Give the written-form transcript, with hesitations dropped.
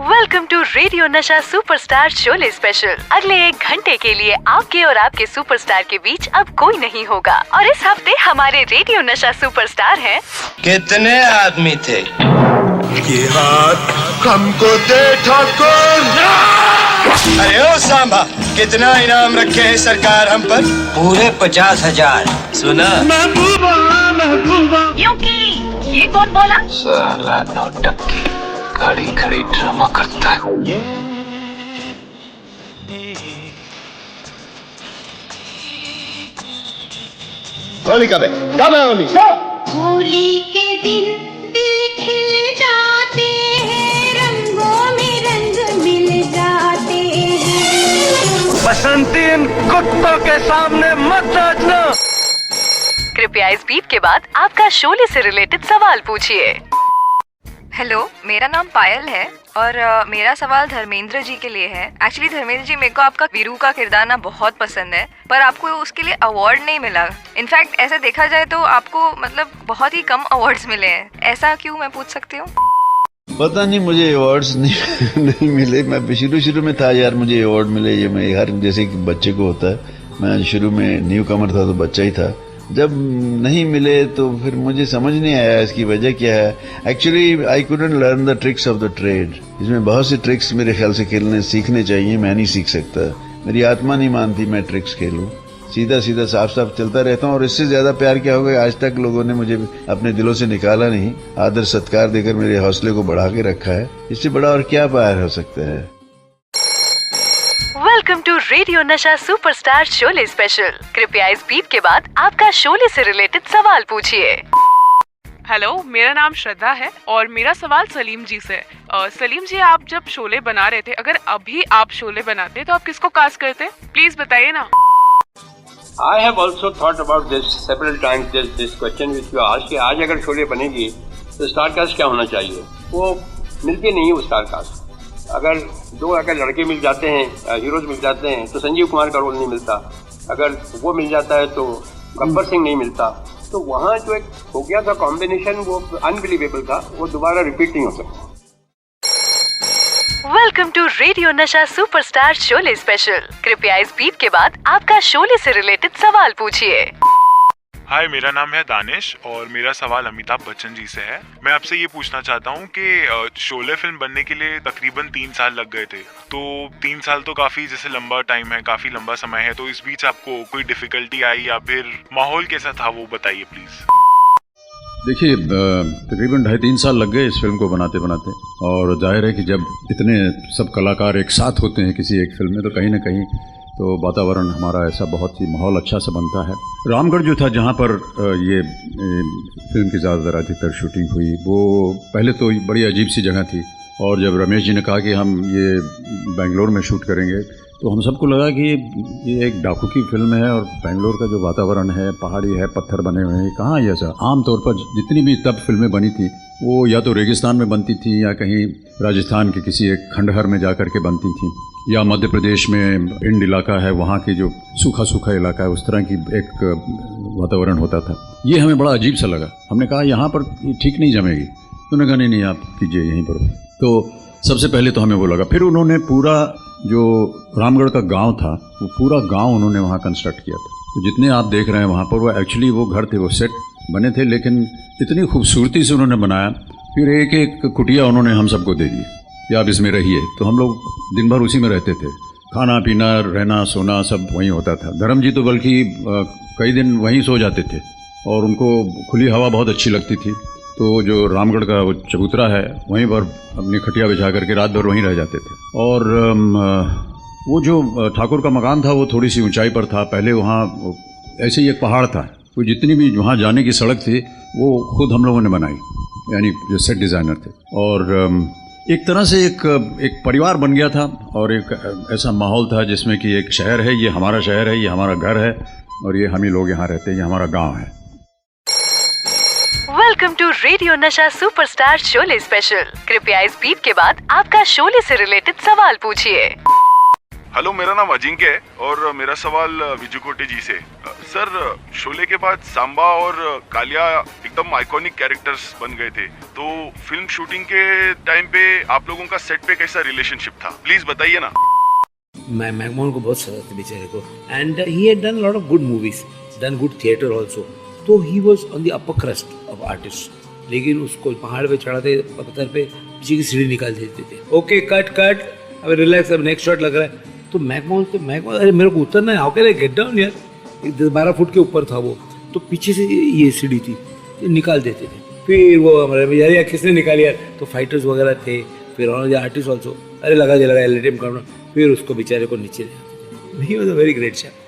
Welcome to radio नशा superstar Sholay special. अगले 1 घंटे के लिए आपके और आपके सुपरस्टार के बीच अब कोई नहीं होगा। और इस हफ्ते हमारे रेडियो नशा सुपरस्टार हैं। कितने आदमी थे? ये हाथ हमको दे ठाकुर। अरे ओ सांबा, कितना इनाम रखे है सरकार हम पर? पूरे 50,000। सुना? महबूबा ये कौन बोला? साला नौटंकी खड़ी खड़ी ड्रामा करता है। होली कब है होली? होली के दिन दिल खिल जाते हैं, रंगों में रंग मिल जाते हैं। बसंती इन कुत्तों के सामने मत नाचना। कृपया इस बीप के बाद आपका शोले से रिलेटेड सवाल पूछिए। हेलो, मेरा नाम पायल है और मेरा सवाल धर्मेंद्र जी के लिए है। एक्चुअली धर्मेंद्र जी, मेरे को आपका वीरू का किरदार ना बहुत पसंद है, पर आपको उसके लिए अवार्ड नहीं मिला। इनफैक्ट ऐसे देखा जाए तो आपको मतलब बहुत ही कम अवार्ड्स मिले हैं। ऐसा क्यों, मैं पूछ सकती हूँ? पता नहीं, मुझे अवार्ड्स नहीं मिले। मैं शुरू में था यार, मुझे अवार्ड मिले, ये मैं हर जैसे कि बच्चे को होता है। मैं शुरू में न्यू कमर था तो बच्चा ही था। जब नहीं मिले तो फिर मुझे समझ नहीं आया इसकी वजह क्या है। Actually I couldn't learn the tricks of the trade. इसमें बहुत सी ट्रिक्स मेरे ख्याल से खेलने सीखने चाहिए, मैं नहीं सीख सकता। मेरी आत्मा नहीं मानती मैं ट्रिक्स खेलूं। सीधा सीधा साफ साफ चलता रहता हूँ। और इससे ज्यादा प्यार क्या होगा, आज तक लोगों ने मुझे अपने दिलों से निकाला नहीं, आदर सत्कार देकर मेरे हौसले को बढ़ा के रखा है। इससे बड़ा और क्या प्यार हो सकता है। वेलकम टू रेडियो नशा सुपरस्टार शोले स्पेशल। कृपया इस बीप के बाद आपका शोले से रिलेटेड सवाल पूछिए। हेलो, मेरा नाम श्रद्धा है और मेरा सवाल सलीम जी से है। सलीम जी, आप जब शोले बना रहे थे, अगर अभी आप शोले बनाते तो आप किसको कास्ट करते? प्लीज बताइए ना। I have also thought about this several times. This question which you asked कि आज अगर शोले बनेगी तो स्टार कास्ट क्या होना चाहिए? वो मिलती नहीं है वो स्टार कास्ट। अगर लड़के मिल जाते हैं, हीरोज मिल जाते हैं, तो संजीव कुमार का रोल नहीं मिलता। अगर वो मिल जाता है तो गब्बर सिंह नहीं मिलता। तो वहाँ जो एक हो गया था कॉम्बिनेशन, वो अनबिलीवेबल था, वो दोबारा रिपीट नहीं हो सकता। वेलकम टू रेडियो नशा सुपरस्टार शोले स्पेशल। कृपया इस बीप के बाद आपका शोले से रिलेटेड सवाल पूछिए। हाय, मेरा नाम है दानिश और मेरा सवाल अमिताभ बच्चन जी से है। मैं आपसे ये पूछना चाहता हूँ कि शोले फिल्म बनने के लिए तकरीबन 3 साल लग गए थे। तो 3 साल तो काफी जैसे लंबा टाइम है, काफी लंबा समय है। तो इस बीच आपको कोई डिफिकल्टी आई या फिर माहौल कैसा था, वो बताइए प्लीज। देखिए, तकरीबन 2.5-3 साल लग गए इस फिल्म को बनाते बनाते। और जाहिर है कि जब इतने सब कलाकार एक साथ होते हैं किसी एक फिल्म में, तो कहीं ना कहीं तो वातावरण हमारा ऐसा बहुत ही माहौल अच्छा सा बनता है। रामगढ़ जो था, जहाँ पर ये फिल्म की ज़्यादातर अधिकतर शूटिंग हुई, वो पहले तो बड़ी अजीब सी जगह थी। और जब रमेश जी ने कहा कि हम ये बेंगलोर में शूट करेंगे, तो हम सबको लगा कि ये एक डाकू की फिल्म है और बेंगलोर का जो वातावरण है, पहाड़ी है, पत्थर बने हुए हैं, कहाँ ये ऐसा। आमतौर पर जितनी भी तब फिल्में बनी थी, वो या तो रेगिस्तान में बनती थी या कहीं राजस्थान के किसी एक खंडहर में जा कर के बनती थी, या मध्य प्रदेश में भिंड इलाका है, वहाँ की जो सूखा सूखा इलाका है, उस तरह की एक वातावरण होता था। ये हमें बड़ा अजीब सा लगा। हमने कहा यहाँ पर ठीक नहीं जमेगी। उन्होंने कहा नहीं आप कीजिए यहीं पर। तो सबसे पहले तो हमें वो लगा। फिर उन्होंने पूरा जो रामगढ़ का गांव था, वो पूरा गांव उन्होंने वहाँ कंस्ट्रक्ट किया था। तो जितने आप देख रहे हैं वहाँ पर, वो एक्चुअली वो घर थे, वो सेट बने थे, लेकिन इतनी खूबसूरती से उन्होंने बनाया। फिर एक एक कुटिया उन्होंने हम सबको दे दी कि आप इसमें रहिए। तो हम लोग दिन भर उसी में रहते थे। खाना पीना, रहना सोना सब वहीं होता था। धर्म जी तो बल्कि कई दिन वहीं सो जाते थे और उनको खुली हवा बहुत अच्छी लगती थी। तो जो रामगढ़ का वो चबूतरा है, वहीं पर अपनी खटिया बिछा करके रात भर वहीं रह जाते थे। और वो जो ठाकुर का मकान था, वो थोड़ी सी ऊंचाई पर था। पहले वहाँ ऐसे ही एक पहाड़ था। वो जितनी भी वहाँ जाने की सड़क थी, वो खुद हम लोगों ने बनाई, यानी जो सेट डिज़ाइनर थे। और एक तरह से एक परिवार बन गया था और एक ऐसा माहौल था जिसमें कि एक शहर है, ये हमारा शहर है, ये हमारा घर है और ये हम ही लोग यहाँ रहते हैं, ये हमारा गांव है। वेलकम टू रेडियो नशा सुपरस्टार शोले स्पेशल। कृपया इस बीप के बाद आपका शोले से रिलेटेड सवाल पूछिए। हेलो, मेरा नाम अजिंक्य है और मेरा सवाल विजुकोटे जी से। सर, शोले के बाद सांबा और कालिया एकदम आइकॉनिक कैरेक्टर्स बन गए थे, तो फिल्म शूटिंग के टाइम पे आप लोगों का सेट पे कैसा रिलेशनशिप था, प्लीज बताइए ना। मैं मैकमोहन को बहुत सजा थी बेचारे को, and he had done lot of good movies, done good theatre also, तो he was on the upper crust of artist. लेकिन उसको पहाड़ पे चढ़ाते पत्थर पे पीछे की सीढ़ी निकाल देते थे। ओके कट कट, अब रिलैक्स, अब नेक्स्ट शॉट लग रहा है। तो मैकमोहन अरे मेरे को उतरना है, how can I get down यार। 12 फुट के ऊपर था वो, तो पीछे से ये सीढ़ी थी, निकाल देते थे। फिर वो हमारे यार किसने निकाली यार, तो फाइटर्स वगैरह थे, फिर आर्टिस्ट ऑल्सो, अरे लगा दिया, लेट हिम कम डाउन, फिर उसको बेचारे को नीचे ले आते थे। He was a very great chef.